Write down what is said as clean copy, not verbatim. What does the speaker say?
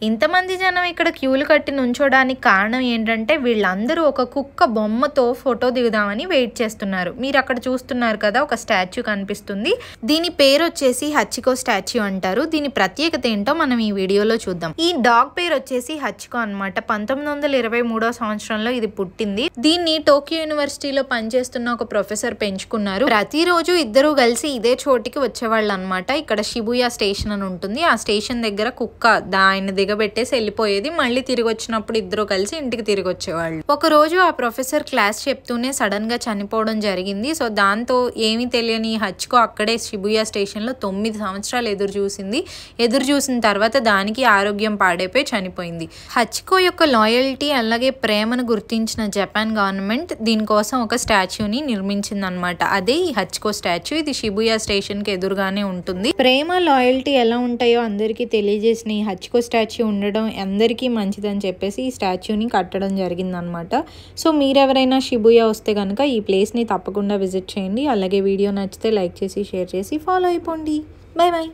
ఇంతమంది జనం ఇక్కడ క్యూలు కట్టి నుంచోడానికి కారణం ఏంటంటే వీళ్ళందరూ ఒక కుక్క బొమ్మతో ఫోటో దిగుదామని వెయిట్ చేస్తున్నారు. మీరు అక్కడ చూస్తున్నారు కదా, ఒక స్టాచ్యూ కనిపిస్తుంది. దీని పేరు వచ్చేసి హచ్చికో స్టాచ్యూ అంటారు. దీని ప్రత్యేకత ఏంటో మనం ఈ వీడియోలో చూద్దాం. ఈ డాగ్ పేరు వచ్చేసి హచ్చికో అన్నమాట. 1923వ సంవత్సరంలో ఇది పుట్టింది. దీన్ని టోక్యో యూనివర్సిటీలో పనిచేస్తున్న ఒక ప్రొఫెసర్ పెంచుకున్నారు. ప్రతిరోజు ఇద్దరు కలిసి ఇదే చోటికి వచ్చేవాళ్ళు అనమాట. ఇక్కడ షిబుయా స్టేషన్ అని ఉంటుంది. ఆ స్టేషన్ దగ్గర కుక్క ఆయన దిగబెట్టేసి వెళ్ళిపోయేది. మళ్ళీ తిరిగి వచ్చినప్పుడు ఇద్దరు కలిసి ఇంటికి తిరిగి వచ్చేవాళ్ళు. ఒక రోజు ఆ ప్రొఫెసర్ క్లాస్ చెప్తూనే సడన్ గా చనిపోవడం జరిగింది. సో దాంతో ఏమీ తెలియని హచ్చికో అక్కడే షిబుయా స్టేషన్ లో 9 సంవత్సరాలు ఎదురు చూసిన తర్వాత దానికి ఆరోగ్యం పాడైపోయి చనిపోయింది. హచ్చికో యొక్క లాయల్టీ అలాగే ప్రేమను గుర్తించిన జపాన్ గవర్నమెంట్ దీనికోసం ఒక స్టాచ్యూని నిర్మించింది అనమాట. అదే ఈ హచ్చికో స్టాచ్యూ. ఇది షిబుయా స్టేషన్ కి ఎదురుగానే ఉంటుంది. ప్రేమ లాయల్టీ ఎలా ఉంటాయో అందరికీ తెలియజేసిన ఈ హచ్చికో స్టాచ్యూ ఉండడం అందరికీ మంచిదని చెప్పేసి ఈ స్టాచ్యూని కట్టడం జరిగిందనమాట. సో మీరెవరైనా షిబుయా వస్తే కనుక ఈ ప్లేస్ని తప్పకుండా విజిట్ చేయండి. అలాగే వీడియో నచ్చితే లైక్ చేసి షేర్ చేసి ఫాలో అయిపోండి. Bye bye.